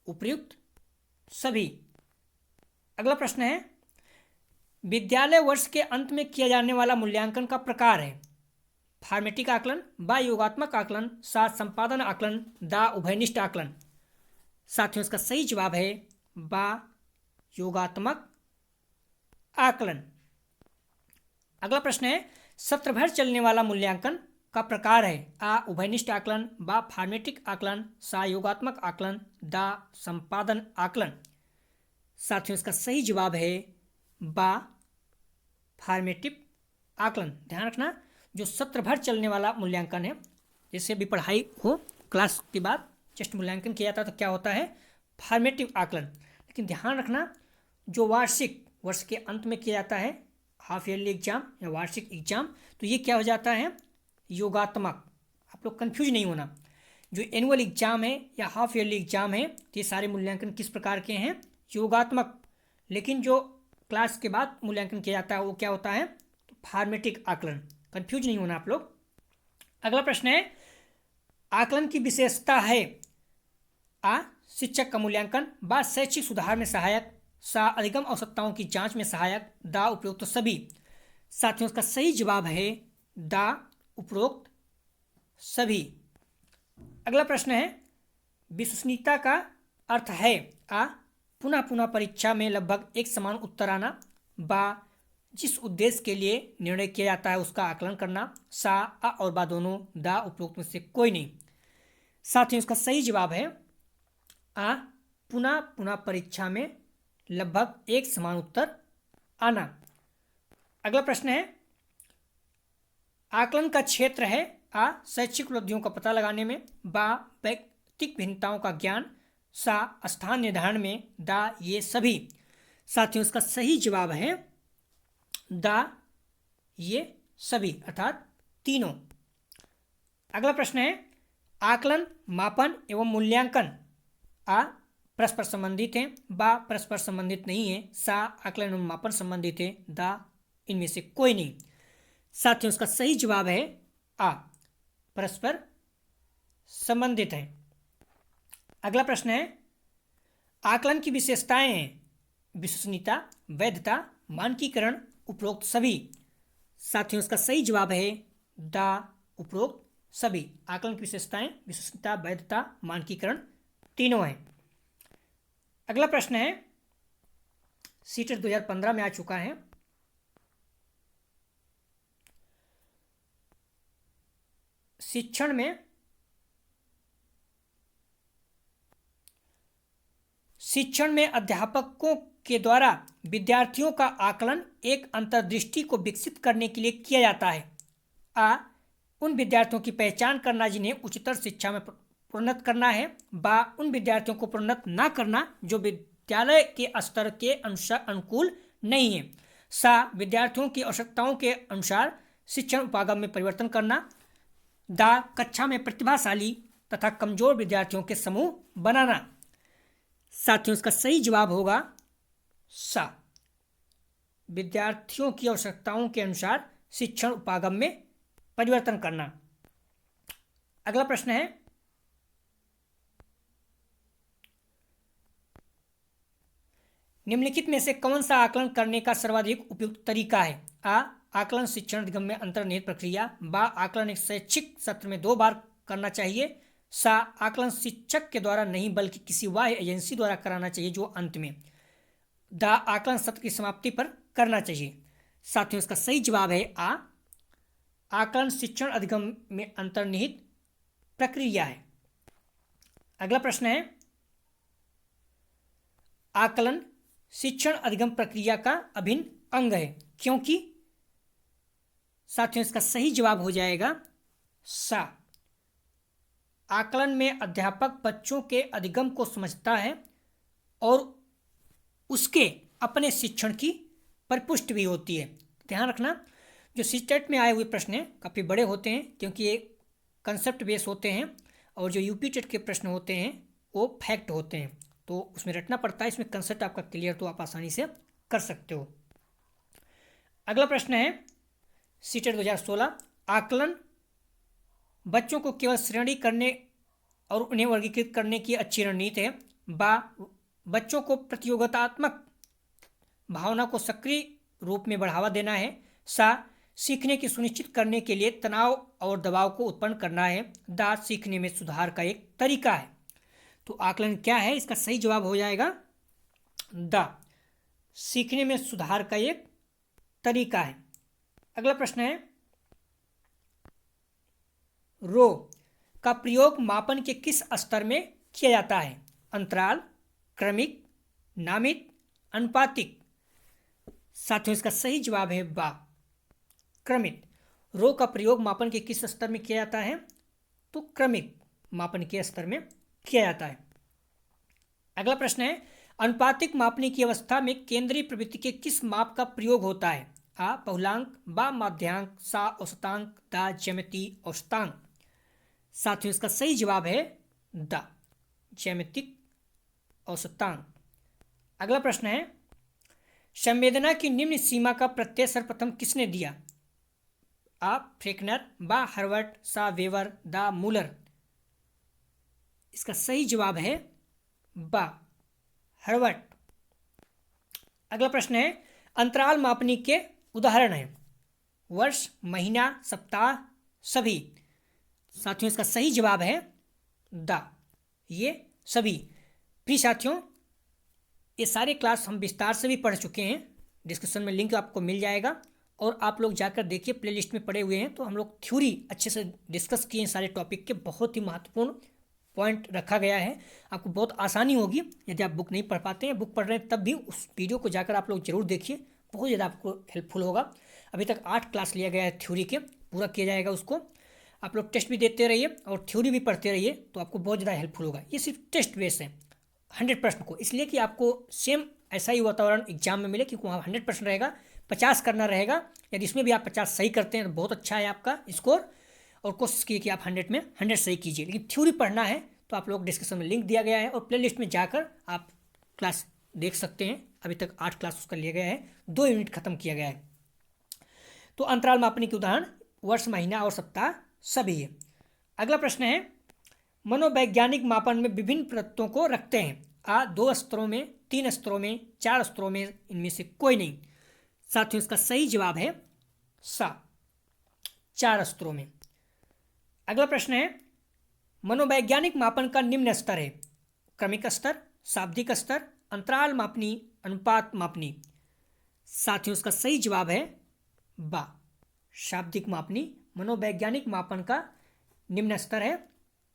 उपयुक्त सभी। अगला प्रश्न है, विद्यालय वर्ष के अंत में किया जाने वाला मूल्यांकन का प्रकार है। फॉर्मेटिक आकलन, बा योगात्मक आकलन, सा संपादन आकलन, दा उभयनिष्ठ आकलन। साथियों इसका सही जवाब है बा योगात्मक आकलन। अगला प्रश्न है, सत्र भर चलने वाला मूल्यांकन का प्रकार है। आ उभयनिष्ठ आकलन, बा फॉर्मेटिक आकलन, सा योगात्मक आकलन, दा संपादन आकलन। साथियों इसका सही जवाब है बा फॉर्मेटिव आकलन। ध्यान रखना, जो सत्र भर चलने वाला मूल्यांकन है, जैसे भी पढ़ाई हो क्लास के बाद जस्ट मूल्यांकन किया जाता है तो क्या होता है? फॉर्मेटिव आकलन। लेकिन ध्यान रखना, जो वार्षिक वर्ष के अंत में किया जाता है, हाफ ईयरली एग्जाम या वार्षिक एग्जाम, तो ये क्या हो जाता है? योगात्मक। आप लोग कंफ्यूज नहीं होना, जो एनुअल एग्जाम है या हाफ ईयरली एग्जाम है, तो ये सारे मूल्यांकन किस प्रकार के हैं? योगात्मक। लेकिन जो क्लास के बाद मूल्यांकन किया जाता है वो क्या होता है? तो फॉर्मेटिक आकलन। कंफ्यूज नहीं होना आप लोग। अगला प्रश्न है, आकलन की विशेषता है। आ शिक्षक का मूल्यांकन, बा शैक्षिक सुधार में सहायक, सा अधिगम आवश्यकताओं की जांच में सहायक, दा उपरोक्त सभी। साथियों इसका सही जवाब है दा उपरोक्त सभी। अगला प्रश्न है, विश्वसनीयता का अर्थ है। आ पुनः पुनः परीक्षा में लगभग एक समान उत्तर आना, बा जिस उद्देश्य के लिए निर्णय किया जाता है उसका आकलन करना, सा आ और बा दोनों, दा उपरोक्त में से कोई नहीं। साथियों इसका सही जवाब है आ पुनः पुनः परीक्षा में लगभग एक समान उत्तर आना। अगला प्रश्न है, आकलन का क्षेत्र है। आ शैक्षिक उपलब्धियों का पता लगाने में, बा व्यक्तिक भिन्नताओं का ज्ञान, सा स्थान निर्धारण में, दा ये सभी। साथियों इसका सही जवाब है दा ये सभी, अर्थात तीनों। अगला प्रश्न है, आकलन, मापन एवं मूल्यांकन आ परस्पर संबंधित हैं, बा परस्पर संबंधित नहीं है, सा आकलन एवं मापन संबंधित है, दा इनमें से कोई नहीं। साथियों इसका सही जवाब है आ परस्पर संबंधित है। अगला प्रश्न है, आकलन की विशेषताएं हैं। विश्वसनीयता, वैधता, मानकीकरण, उपरोक्त सभी। साथियों इसका सही जवाब है दा उपरोक्त सभी। आकलन की विशेषताएं विश्वसनीयता, वैधता, मानकीकरण तीनों हैं। अगला प्रश्न है, सीटेट 2015 में आ चुका है। शिक्षण में अध्यापकों के द्वारा विद्यार्थियों का आकलन एक अंतर्दृष्टि को विकसित करने के लिए किया जाता है। आ उन विद्यार्थियों की पहचान करना जिन्हें उच्चतर शिक्षा में प्रोन्नत करना है। बा, उन विद्यार्थियों को प्रोन्नत ना करना जो विद्यालय के स्तर के अनुसार अनुकूल नहीं है। सा, विद्यार्थियों की आवश्यकताओं के अनुसार शिक्षण उपागम में परिवर्तन करना। दा, कक्षा में प्रतिभाशाली तथा कमजोर विद्यार्थियों के समूह बनाना। साथियों, इसका सही जवाब होगा सा, विद्यार्थियों की आवश्यकताओं के अनुसार शिक्षण उपागम में परिवर्तन करना। अगला प्रश्न है, निम्नलिखित में से कौन सा आकलन करने का सर्वाधिक उपयुक्त तरीका है? आ, आकलन शिक्षण अधिगम में अंतर्निहित प्रक्रिया। बा, आकलन एक शैक्षिक सत्र में 2 बार करना चाहिए। सा, आकलन शिक्षक के द्वारा नहीं बल्कि किसी बाह्य एजेंसी द्वारा कराना चाहिए जो अंत में। दा, आकलन सत्र की समाप्ति पर करना चाहिए। साथियों, इसका सही जवाब है आ, आकलन शिक्षण अधिगम में अंतर्निहित प्रक्रिया है। अगला प्रश्न है, आकलन शिक्षण अधिगम प्रक्रिया का अभिन्न अंग है क्योंकि। साथियों, इसका सही जवाब हो जाएगा सा, आकलन में अध्यापक बच्चों के अधिगम को समझता है और उसके अपने शिक्षण की परिपुष्टि भी होती है। ध्यान रखना, जो सीटेट में आए हुए प्रश्न हैं काफ़ी बड़े होते हैं क्योंकि ये कंसेप्ट बेस होते हैं और जो यूपी टेट के प्रश्न होते हैं वो फैक्ट होते हैं, तो उसमें रटना पड़ता है। इसमें कंसेप्ट आपका क्लियर तो आप आसानी से कर सकते हो। अगला प्रश्न है सीटेट 2016, आकलन बच्चों को केवल श्रेणी करने और उन्हें वर्गीकृत करने की अच्छी रणनीति है। बा, बच्चों को प्रतियोगितात्मक भावना को सक्रिय रूप में बढ़ावा देना है। सा, सीखने की सुनिश्चित करने के लिए तनाव और दबाव को उत्पन्न करना है। दा, सीखने में सुधार का एक तरीका है। तो आकलन क्या है? इसका सही जवाब हो जाएगा दा, सीखने में सुधार का एक तरीका है। अगला प्रश्न है, रो का प्रयोग मापन के किस स्तर में किया जाता है? अंतराल, क्रमिक, नामित, अनुपातिक। साथियों, इसका सही जवाब है बा, क्रमिक। रो का प्रयोग मापन के किस स्तर में किया जाता है? तो क्रमिक मापन के स्तर में किया जाता है। अगला प्रश्न है, अनुपातिक मापने की अवस्था में केंद्रीय प्रवृत्ति के किस माप का प्रयोग होता है? आ, बहुलांक, बा, माध्यांक, सा, औसतांक, दा, ज्यामितीय औसतांक। साथियों, इसका सही जवाब है दा, ज्यामितिक औसतांक। अगला प्रश्न है, संवेदना की निम्न सीमा का प्रत्यय सर्वप्रथम किसने दिया? आ, फ्रेकनर, बा, हर्वर्ट, सा, वेवर, दा, मूलर। इसका सही जवाब है बा, हर्वर्ट। अगला प्रश्न है, अंतराल मापनी के उदाहरण हैं वर्ष, महीना, सप्ताह, सभी। साथियों, इसका सही जवाब है दा, ये सभी। प्रिय साथियों, ये सारे क्लास हम विस्तार से भी पढ़ चुके हैं, डिस्क्रिप्शन में लिंक आपको मिल जाएगा और आप लोग जाकर देखिए, प्लेलिस्ट में पड़े हुए हैं। तो हम लोग थ्योरी अच्छे से डिस्कस किए हैं, सारे टॉपिक के बहुत ही महत्वपूर्ण पॉइंट रखा गया है। आपको बहुत आसानी होगी यदि आप बुक नहीं पढ़ पाते हैं, बुक पढ़ रहे हैं तब भी उस वीडियो को जाकर आप लोग जरूर देखिए, बहुत ज़्यादा आपको हेल्पफुल होगा। अभी तक 8 क्लास लिया गया है थ्योरी के, पूरा किया जाएगा उसको। आप लोग टेस्ट भी देते रहिए और थ्योरी भी पढ़ते रहिए, तो आपको बहुत ज़्यादा हेल्पफुल होगा। ये सिर्फ टेस्ट बेस है 100% को, इसलिए कि आपको सेम ऐसा ही वातावरण एग्जाम में मिले, क्योंकि वहाँ 100% रहेगा, 50 करना रहेगा। यदि इसमें भी आप 50 सही करते हैं तो बहुत अच्छा है आपका स्कोर, और कोशिश कीजिए कि आप 100 में 100 सही कीजिए। लेकिन थ्योरी पढ़ना है तो आप लोग डिस्क्रिप्शन में लिंक दिया गया है और प्लेलिस्ट में जाकर आप क्लास देख सकते हैं। अभी तक 8 क्लास उसका लिया गया है, 2 यूनिट खत्म किया गया है। तो अंतराल मापने के उदाहरण वर्ष, महीना और सप्ताह सभी है। अगला प्रश्न है, मनोवैज्ञानिक मापन में विभिन्न तत्वों को रखते हैं। आ, 2 स्तरों में, 3 स्तरों में, 4 स्तरों में, इनमें से कोई नहीं। साथियों, इसका सही जवाब है सा, 4 स्तरों में। अगला प्रश्न है, मनोवैज्ञानिक मापन का निम्न स्तर है। क्रमिक स्तर, शाब्दिक स्तर, अंतराल मापनी, अनुपात मापनी। साथियों, इसका सही जवाब है बा, शाब्दिक मापनी। मनोवैज्ञानिक मापन का निम्न स्तर है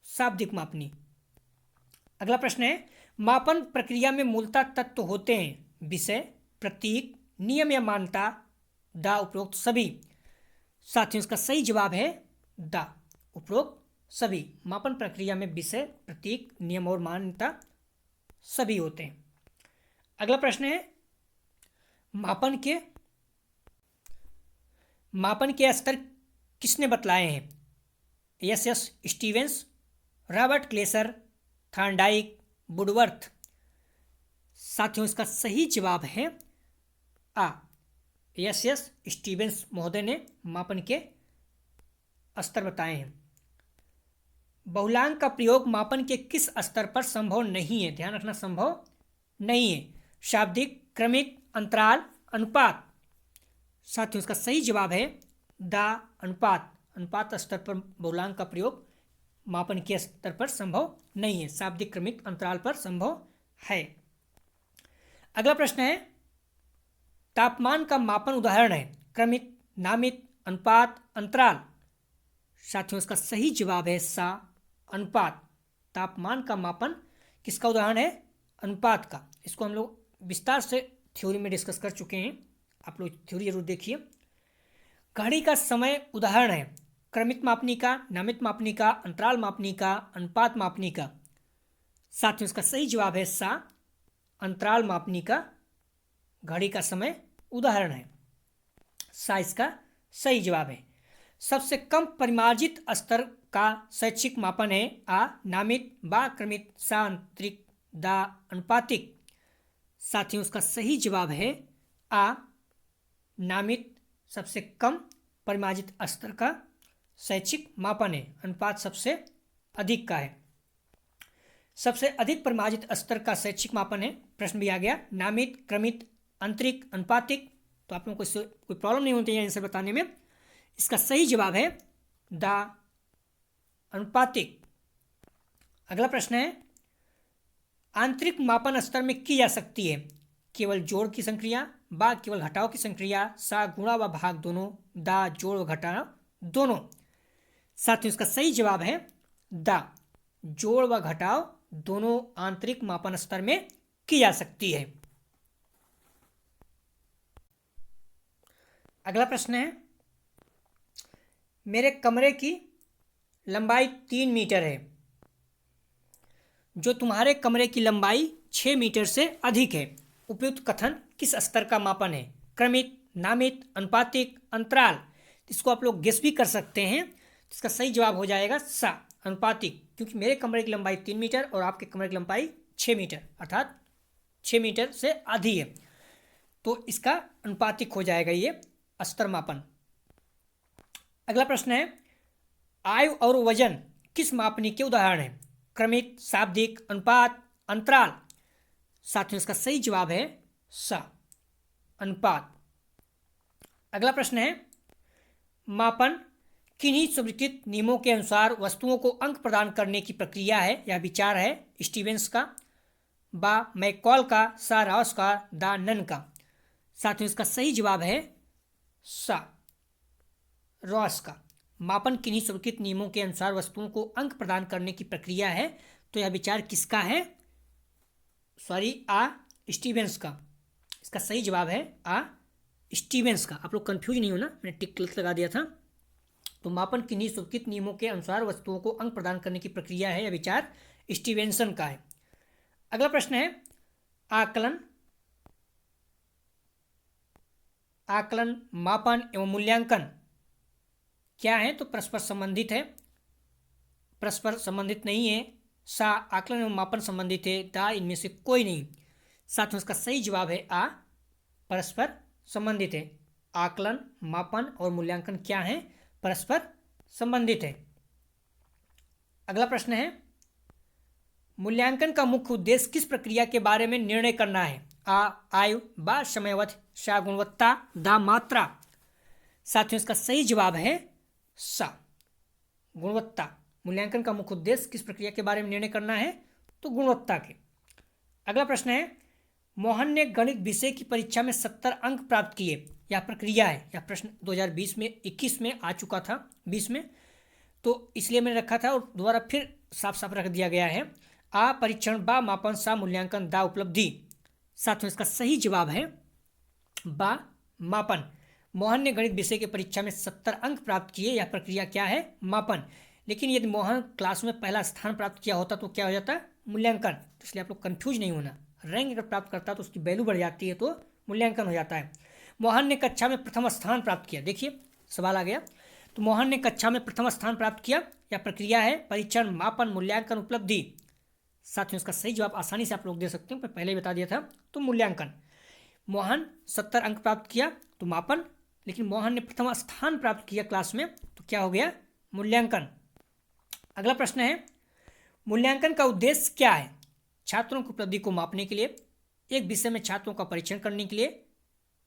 शाब्दिक मापनी। अगला प्रश्न है, मापन प्रक्रिया में मूलतः तत्व होते हैं। विषय, प्रतीक, नियम या मान्यता, दा, उपरोक्त सभी। साथियों, इसका सही जवाब है दा, उपरोक्त सभी। मापन प्रक्रिया में विषय, प्रतीक, नियम और मान्यता सभी होते हैं। अगला प्रश्न है मापन के स्तर किसने बतलाए हैं? S Stevens, Robert Glaser, Thorndike, Woodworth. साथियों, इसका सही जवाब है आ, एस स्टीवेंस महोदय ने मापन के स्तर बताए हैं। बहुलांक का प्रयोग मापन के किस स्तर पर संभव नहीं है? ध्यान रखना, संभव नहीं है। शाब्दिक, क्रमिक, अंतराल, अनुपात। साथियों, इसका सही जवाब है अनुपात स्तर पर बहुलांक का प्रयोग मापन के स्तर पर संभव नहीं है, शाब्दिक, क्रमिक, अंतराल पर संभव है। अगला प्रश्न है तापमान का मापन उदाहरण है? क्रमिक, नामित, अनुपात, अंतराल। साथियों, इसका सही जवाब है अनुपात। तापमान का मापन किसका उदाहरण है? अनुपात का। इसको हम लोग विस्तार से थ्योरी में डिस्कस कर चुके हैं, आप लोग थ्योरी जरूर देखिए। घड़ी का समय उदाहरण है? क्रमिक मापनिका, नामित मापनिका, अंतराल मापनिका, अनुपात मापनिका। साथियों, इसका सही जवाब है अंतराल मापनिका घड़ी का समय उदाहरण है। इसका सही जवाब है। सबसे कम परिमार्जित स्तर का शैक्षिक मापन है? आ, नामित, बा, क्रमिक, सा, आंतरिक, दा, अनुपातिक। साथियों, इसका सही जवाब है आ, नामित सबसे कम परिमार्जित स्तर का शैक्षिक मापन है, अनुपात सबसे अधिक का है। सबसे अधिक परिमार्जित स्तर का शैक्षिक मापन है, प्रश्न भी आ गया, नामित, क्रमित, आंतरिक, अनुपातिक। तो आप लोगों को इससे कोई प्रॉब्लम नहीं होती है आंसर बताने में। इसका सही जवाब है द अनुपातिक। अगला प्रश्न है आंतरिक मापन स्तर में की जा सकती है? केवल जोड़ की संक्रिया, बा केवल घटाव की संक्रिया, सा गुणा व भाग दोनों, दा जोड़ व घटाव दोनों। साथियों, इसका सही जवाब है दा जोड़ व घटाव दोनों आंतरिक मापन स्तर में की जा सकती है। अगला प्रश्न है मेरे कमरे की लंबाई 3 मीटर है, जो तुम्हारे कमरे की लंबाई 6 मीटर से अधिक है। उपयुक्त कथन किस स्तर का मापन है? क्रमिक, नामित, अनुपातिक, अंतराल। इसको आप लोग गेस भी कर सकते हैं। इसका सही जवाब हो जाएगा सा अनुपातिक, क्योंकि मेरे कमरे की लंबाई 3 मीटर और आपके कमरे की लंबाई 6 मीटर अर्थात 6 मीटर से अधिक है, तो इसका अनुपातिक हो जाएगा ये स्तर मापन। अगला प्रश्न है आयु और वजन किस मापनी के उदाहरण है? क्रमिक, शाब्दिक, अनुपात, अंतराल। साथियों, इसका सही जवाब है सा अनुपात। अगला प्रश्न है मापन किन्हीं स्वीकृत नियमों के अनुसार वस्तुओं को अंक प्रदान करने की प्रक्रिया है या विचार है? स्टीवेंस का, बा मैकॉल का, सा रॉस का, दा नन का। साथियों, इसका सही जवाब है सा रॉस का। मापन किन्हीं स्वीकृत नियमों के अनुसार वस्तुओं को अंक प्रदान करने की प्रक्रिया है, तो यह विचार किसका है? स्टीवेंस का। इसका सही जवाब है स्टीवेंस का। आप लोग कंफ्यूज नहीं हो ना, मैंने टिक गलत लगा दिया था। तो मापन किन्हीं स्वीकृत नियमों के अनुसार वस्तुओं को अंक प्रदान करने की प्रक्रिया है, यह विचार स्टीवेंसन का है। अगला प्रश्न है आकलन, मापन एवं मूल्यांकन क्या है? तो परस्पर संबंधित है, परस्पर संबंधित नहीं है। सा आकलन एवं मापन संबंधित है, दा इनमें से कोई नहीं। साथियों, इसका सही जवाब है परस्पर संबंधित है। आकलन, मापन और मूल्यांकन क्या है? परस्पर संबंधित है। अगला प्रश्न है मूल्यांकन का मुख्य उद्देश्य किस प्रक्रिया के बारे में निर्णय करना है? आयु, बा समयावधि, सा गुणवत्ता, दा मात्रा। साथियों, इसका सही जवाब है सा गुणवत्ता। मूल्यांकन का मुख्य उद्देश्य किस प्रक्रिया के बारे में निर्णय करना है? तो गुणवत्ता के। अगला प्रश्न है मोहन ने गणित विषय की परीक्षा में 70 अंक प्राप्त किए, यह प्रक्रिया है। यह प्रश्न 2020 में 21 में आ चुका था, 20 में, तो इसलिए मैंने रखा था और दोबारा फिर साफ साफ रख दिया गया है। परीक्षण, बा मापन, सा मूल्यांकन, दा उपलब्धि। साथियों, इसका सही जवाब है बा मापन। मोहन ने गणित विषय की परीक्षा में 70 अंक प्राप्त किए, यह प्रक्रिया क्या है? मापन। लेकिन यदि मोहन क्लास में पहला स्थान प्राप्त किया होता तो क्या हो जाता? मूल्यांकन। तो इसलिए आप लोग कंफ्यूज नहीं होना। रैंक अगर प्राप्त करता है तो उसकी वैल्यू बढ़ जाती है, तो मूल्यांकन हो जाता है। मोहन ने कक्षा में प्रथम स्थान प्राप्त किया। देखिए सवाल आ गया। तो मोहन ने कक्षा में प्रथम स्थान प्राप्त किया, या प्रक्रिया है परीक्षण, मापन, मूल्यांकन, उपलब्धि। साथ में उसका सही जवाब आसानी से आप लोग दे सकते हैं, मैं पहले ही बता दिया था। तो मूल्यांकन। मोहन 70 अंक प्राप्त किया तो मापन, लेकिन मोहन ने प्रथम स्थान प्राप्त किया क्लास में तो क्या हो गया? मूल्यांकन। अगला प्रश्न है, मूल्यांकन का उद्देश्य क्या है? छात्रों की उपलब्धि को मापने के लिए, एक विषय में छात्रों का परीक्षण करने के लिए,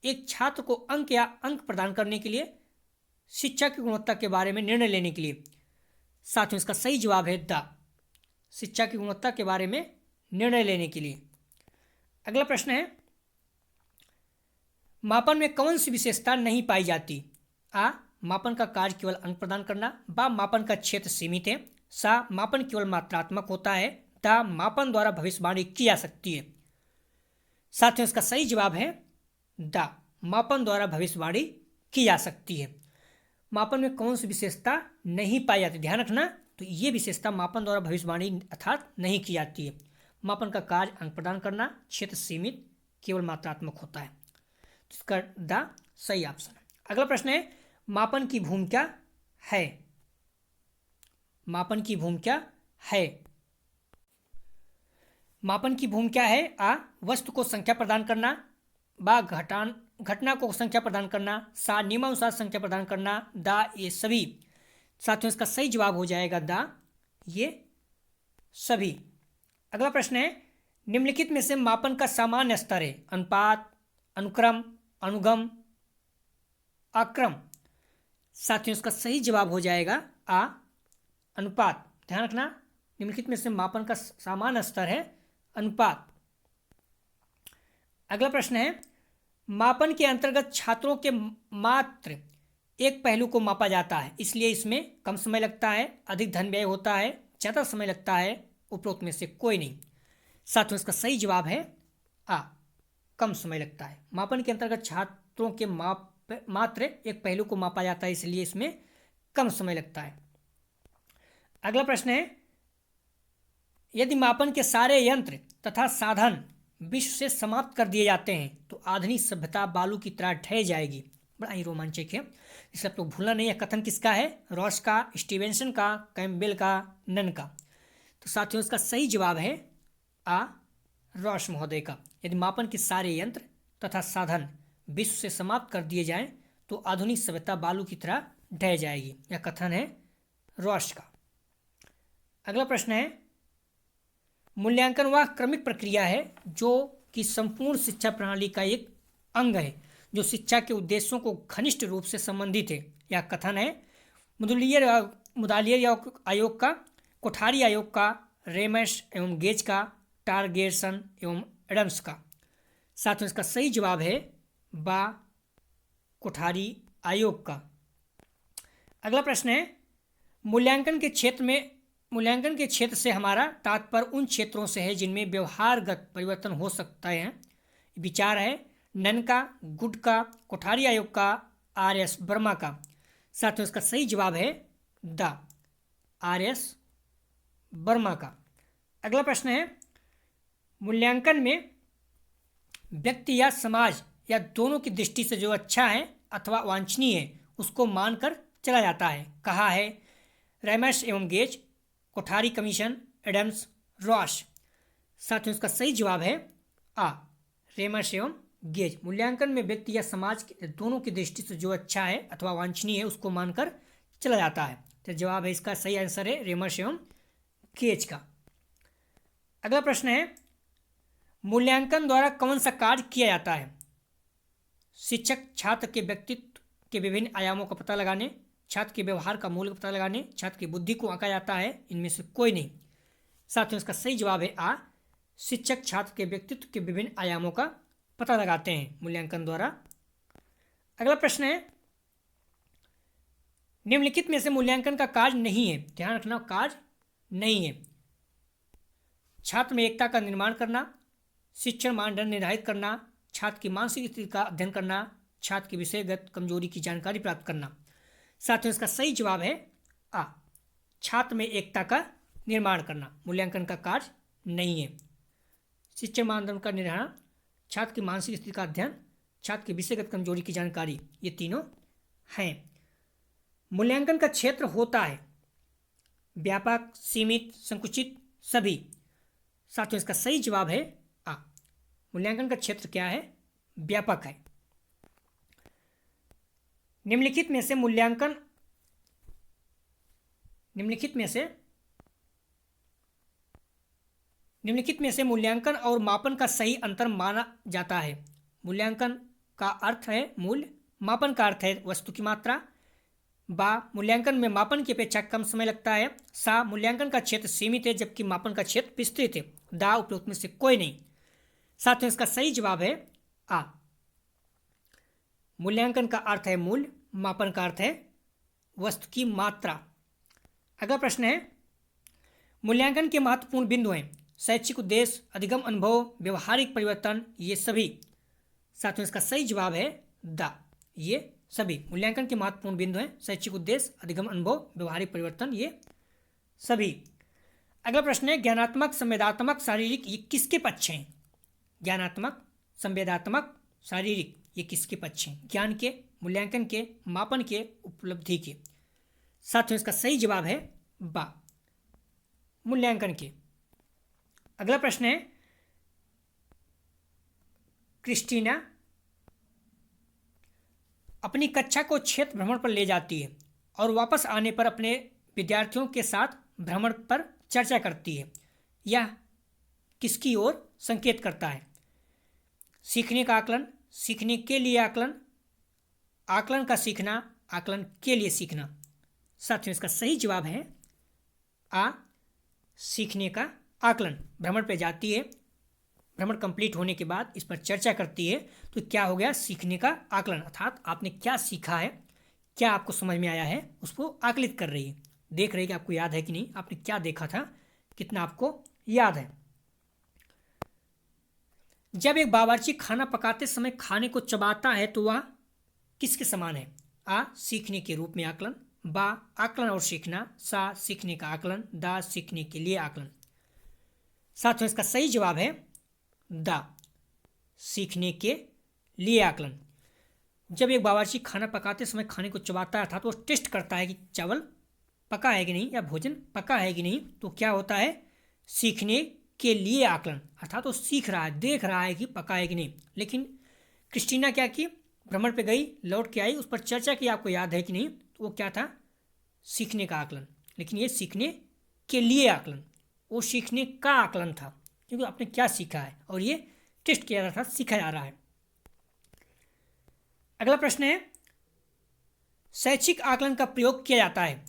एक छात्र को अंक या अंक प्रदान करने के लिए, शिक्षा की गुणवत्ता के बारे में निर्णय लेने के लिए। साथ में इसका सही जवाब है द, शिक्षा की गुणवत्ता के बारे में निर्णय लेने के लिए। अगला प्रश्न है, मापन में कौन सी विशेषता नहीं पाई जाती? आ, मापन का कार्य केवल अंक प्रदान करना। बा, मापन का क्षेत्र सीमित है। सा, मापन केवल मात्रात्मक होता है। दा, मापन द्वारा भविष्यवाणी की जा सकती है। साथ में इसका सही जवाब है द, मापन द्वारा भविष्यवाणी की जा सकती है। मापन में कौन सी विशेषता नहीं पाई जाती? ध्यान रखना, तो ये विशेषता मापन द्वारा भविष्यवाणी अर्थात नहीं की जाती है। मापन का कार्य अंक प्रदान करना, क्षेत्र सीमित, केवल मात्रात्मक होता है। तो इसका द सही ऑप्शन है। अगला प्रश्न है, मापन की भूमिका है। मापन की भूमिका है। मापन की भूमिका है आ, वस्तु को संख्या प्रदान करना। बा, घटना को संख्या प्रदान करना। सा, नियमानुसार संख्या प्रदान करना। दा, ये सभी। साथियों इसका सही जवाब हो जाएगा दा, ये सभी। अगला प्रश्न है, निम्नलिखित में से मापन का सामान्य स्तर है? अनुपात, अनुक्रम, अनुगम, अक्रम। साथियों इसका सही जवाब हो जाएगा आ, अनुपात। ध्यान रखना, निम्नलिखित में से मापन का सामान्य स्तर है अनुपात। अगला प्रश्न है, मापन के अंतर्गत छात्रों के मात्र एक पहलू को मापा जाता है, इसलिए इसमें कम समय लगता है, अधिक धन व्यय होता है, ज़्यादा समय लगता है, उपरोक्त में से कोई नहीं। साथियों इसका सही जवाब है आ, कम समय लगता है। मापन के अंतर्गत छात्रों के मात्र एक पहलू को मापा जाता है, इसलिए इसमें कम समय लगता है। अगला प्रश्न है, यदि मापन के सारे यंत्र तथा साधन विश्व से समाप्त कर दिए जाते हैं तो आधुनिक सभ्यता बालू की तरह ढह जाएगी। बड़ा ही रोमांचक है, इसे आप लोग भूलना नहीं है। कथन किसका है? रॉस का, स्टीवेंसन का, कैम्पबेल का, नन का। तो साथियों इसका सही जवाब है आ, रॉस महोदय का। यदि मापन के सारे यंत्र तथा साधन विश्व से समाप्त कर दिए जाएं तो आधुनिक सभ्यता बालू की तरह ढह जाएगी। यह कथन है रॉस का। अगला प्रश्न है, मूल्यांकन वह क्रमिक प्रक्रिया है जो कि संपूर्ण शिक्षा प्रणाली का एक अंग है, जो शिक्षा के उद्देश्यों को घनिष्ठ रूप से संबंधित है। यह कथन है मुदालियर आयोग का, कोठारी आयोग का, रेमस एवं गेज का, टारगेर्सन एवं एडम्स का। साथ में इसका सही जवाब है बा, कोठारी आयोग का। अगला प्रश्न है, मूल्यांकन के क्षेत्र से हमारा तात्पर्य उन क्षेत्रों से है जिनमें व्यवहारगत परिवर्तन हो सकता है। विचार है नन का, गुड का, कोठारी आयोग का, आर.एस. वर्मा का। साथ में इसका सही जवाब है द, आर.एस. वर्मा का। अगला प्रश्न है, मूल्यांकन में व्यक्ति या समाज या दोनों की दृष्टि से जो अच्छा है अथवा वांछनीय है उसको मानकर चला जाता है। कहा है रेमस एवं Gage, Kothari commission, Adams, Ross. साथ में उसका सही जवाब है आ, रेमस एवं गेज। मूल्यांकन में व्यक्ति या समाज दोनों की दृष्टि से जो अच्छा है अथवा वांछनीय है उसको मानकर चला जाता है। तो जवाब है इसका सही आंसर है रेमस एवं गेज का। अगला प्रश्न है, मूल्यांकन द्वारा कौन सा कार्य किया जाता है? शिक्षक छात्र के व्यक्तित्व के विभिन्न आयामों का पता लगाने, छात्र के व्यवहार का मूल्य पता लगाने, छात्र की बुद्धि को आंका जाता है, इनमें से कोई नहीं। साथ में इसका सही जवाब है आ, शिक्षक छात्र के व्यक्तित्व के विभिन्न आयामों का पता लगाते हैं मूल्यांकन द्वारा। अगला प्रश्न है, निम्नलिखित में से मूल्यांकन का कार्य नहीं है। ध्यान रखना, कार्य नहीं है। छात्र में एकता का निर्माण करना, शिक्षण मानदंड निर्धारित करना, छात्र की मानसिक स्थिति का अध्ययन करना, छात्र की विषयगत कमजोरी की जानकारी प्राप्त करना। साथ में इसका सही जवाब है आ, छात्र में एकता का निर्माण करना मूल्यांकन का कार्य नहीं है। शिक्षण मानदंड का निर्धारण, छात्र की मानसिक स्थिति का अध्ययन, छात्र की विषयगत कमजोरी की जानकारी, ये तीनों हैं। मूल्यांकन का क्षेत्र होता है व्यापक, सीमित, संकुचित, सभी। साथियों इसका सही जवाब है आ। मूल्यांकन का क्षेत्र क्या है? व्यापक है। निम्नलिखित में से मूल्यांकन और मापन का सही अंतर माना जाता है। मूल्यांकन का अर्थ है मूल्य, मापन का अर्थ है वस्तु की मात्रा। बा, मूल्यांकन में मापन की अपेक्षा कम समय लगता है। सा, मूल्यांकन का क्षेत्र सीमित है जबकि मापन का क्षेत्र विस्तृत है। दा, उपरोक्त में से कोई नहीं। साथियों इसका सही जवाब है आ। मूल्यांकन का अर्थ है मूल्य, मापन का अर्थ है वस्तु की मात्रा। अगला प्रश्न है, मूल्यांकन के महत्वपूर्ण बिंदु हैं शैक्षिक उद्देश्य, अधिगम अनुभव, व्यवहारिक परिवर्तन, ये सभी। साथियों इसका सही जवाब है द, ये सभी। मूल्यांकन के महत्वपूर्ण बिंदु हैं शैक्षिक उद्देश्य, अधिगम अनुभव, व्यवहारिक परिवर्तन, ये सभी। अगला प्रश्न है, ज्ञानात्मक, संवेदात्मक, शारीरिक, ये किसके पक्ष हैं? ज्ञानात्मक, संवेदात्मक, शारीरिक, ये किसके पक्ष हैं? ज्ञान के, मूल्यांकन के, मापन के, उपलब्धि के। साथियों इसका सही जवाब है बा, मूल्यांकन के। अगला प्रश्न है, क्रिस्टीना अपनी कक्षा को क्षेत्र भ्रमण पर ले जाती है और वापस आने पर अपने विद्यार्थियों के साथ भ्रमण पर चर्चा करती है। यह किसकी ओर संकेत करता है? सीखने का आकलन, सीखने के लिए आकलन, आकलन का सीखना, आकलन के लिए सीखना। साथियों इसका सही जवाब है आ, सीखने का आकलन। भ्रमण पे जाती है, भ्रमण कंप्लीट होने के बाद इस पर चर्चा करती है, तो क्या हो गया? सीखने का आकलन। अर्थात आपने क्या सीखा है, क्या आपको समझ में आया है, उसको आकलित कर रही है। देख रही है कि आपको याद है कि नहीं, आपने क्या देखा था, कितना आपको याद है। जब एक बावर्ची खाना पकाते समय खाने को चबाता है तो वह किसके समान है? आ, सीखने के रूप में आकलन। बा, आकलन और सीखना। सा, सीखने का आकलन। दा, सीखने के लिए आकलन। साथियों इसका सही जवाब है दा, सीखने के लिए आकलन। जब एक बावर्ची खाना पकाते समय खाने को चबाता है अर्थात वो टेस्ट करता है कि चावल पका है कि नहीं या भोजन पका है कि नहीं, तो क्या होता है? सीखने के लिए आकलन। अर्थात वो सीख रहा है, देख रहा है कि पका है कि नहीं। लेकिन क्रिस्टीना क्या की? भ्रमण पे गई, लौट के आई, उस पर चर्चा की, आपको याद है कि नहीं, तो वो क्या था? सीखने का आकलन। लेकिन ये सीखने के लिए आकलन, वो सीखने का आकलन था, क्योंकि आपने क्या सीखा है और ये टेस्ट किया जा रहा था, सीखा जा रहा है। अगला प्रश्न है, शैक्षिक आकलन का प्रयोग किया जाता है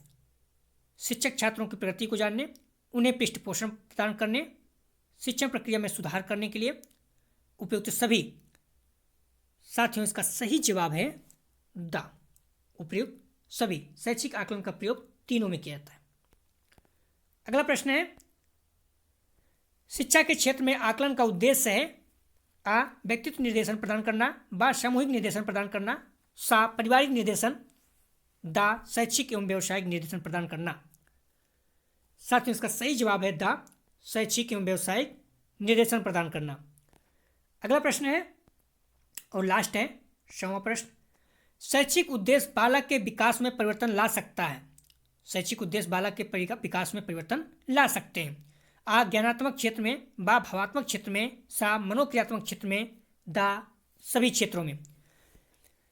शिक्षक छात्रों की प्रगति को जानने, उन्हें पृष्ठपोषण प्रदान करने, शिक्षण प्रक्रिया में सुधार करने के लिए, उपयुक्त सभी। साथियों इसका सही जवाब है द, उपयुक्त सभी। शैक्षिक आकलन का प्रयोग तीनों में किया जाता है। अगला प्रश्न है, शिक्षा के क्षेत्र में आकलन का उद्देश्य है आ, व्यक्तित्व निर्देशन प्रदान करना। बा, सामूहिक निर्देशन प्रदान करना। सा, पारिवारिक निर्देशन। दा, शैक्षिक एवं व्यावसायिक निर्देशन प्रदान करना। साथियों इसका सही जवाब है दा, शैक्षिक एवं व्यावसायिक निर्देशन प्रदान करना। अगला प्रश्न है और लास्ट है 6वां प्रश्न, शैक्षिक उद्देश्य बालक के विकास में परिवर्तन ला सकता है। शैक्षिक उद्देश्य बालक के विकास में परिवर्तन ला सकते हैं। आ, ज्ञानात्मक क्षेत्र में। बा, भावात्मक क्षेत्र में। सा, मनोक्रियात्मक क्षेत्र में। दा, सभी क्षेत्रों में।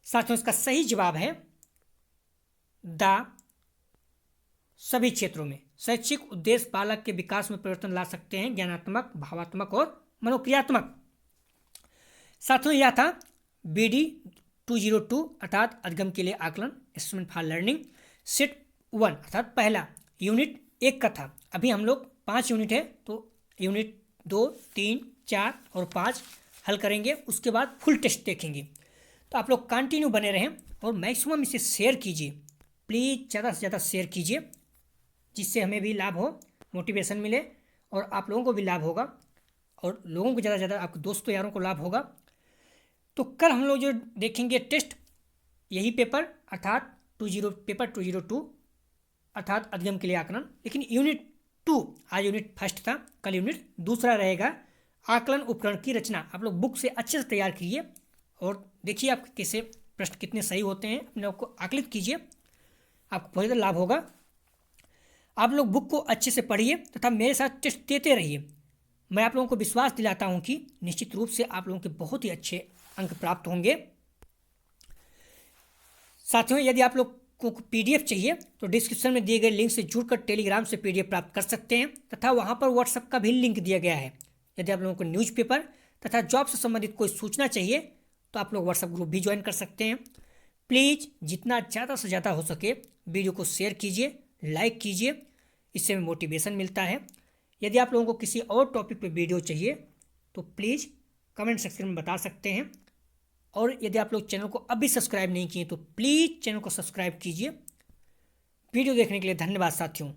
साथियों इसका सही जवाब है दा, सभी क्षेत्रों में। शैक्षिक उद्देश्य बालक के विकास में परिवर्तन ला सकते हैं, ज्ञानात्मक, भावात्मक और मनोक्रियात्मक। साथियों यह था BD 202 अर्थात अधिगम के लिए आकलन, इंस्ट्रूमेंट फॉर लर्निंग, सेट 1 अर्थात पहला यूनिट 1 का था। अभी हम लोग 5 यूनिट है, तो यूनिट 2, 3, 4 और 5 हल करेंगे, उसके बाद फुल टेस्ट देखेंगे। तो आप लोग कंटिन्यू बने रहें और मैक्सिमम इसे शेयर कीजिए, प्लीज़ ज़्यादा से ज़्यादा शेयर कीजिए, जिससे हमें भी लाभ हो, मोटिवेशन मिले और आप लोगों को भी लाभ होगा और लोगों को ज़्यादा से ज़्यादा आपके दोस्तों यारों को लाभ होगा। तो कल हम लोग जो देखेंगे टेस्ट, यही पेपर अर्थात पेपर 202 अर्थात अधिगम के लिए आकलन। लेकिन यूनिट 2, आज यूनिट फर्स्ट था, कल यूनिट दूसरा रहेगा, आकलन उपकरण की रचना। आप लोग बुक से अच्छे से तैयार कीजिए और देखिए आप कैसे प्रश्न कितने सही होते हैं, अपने आप को आकलित कीजिए, आपको बहुत ज़्यादा लाभ होगा। आप लोग बुक को अच्छे से पढ़िए तथा मेरे साथ टेस्ट देते रहिए। मैं आप लोगों को विश्वास दिलाता हूं कि निश्चित रूप से आप लोगों के बहुत ही अच्छे अंक प्राप्त होंगे। साथियों, यदि आप लोग को पीडीएफ चाहिए तो डिस्क्रिप्शन में दिए गए लिंक से जुड़कर टेलीग्राम से पीडीएफ प्राप्त कर सकते हैं तथा वहां पर व्हाट्सएप का भी लिंक दिया गया है। यदि आप लोगों को न्यूज़पेपर तथा जॉब से संबंधित कोई सूचना चाहिए तो आप लोग व्हाट्सएप ग्रुप भी ज्वाइन कर सकते हैं। प्लीज़ जितना ज़्यादा से ज़्यादा हो सके वीडियो को शेयर कीजिए, लाइक कीजिए, इससे हमें मोटिवेशन मिलता है। यदि आप लोगों को किसी और टॉपिक पे वीडियो चाहिए तो प्लीज़ कमेंट सेक्शन में बता सकते हैं। और यदि आप लोग चैनल को अभी सब्सक्राइब नहीं किए तो प्लीज़ चैनल को सब्सक्राइब कीजिए। वीडियो देखने के लिए धन्यवाद साथियों।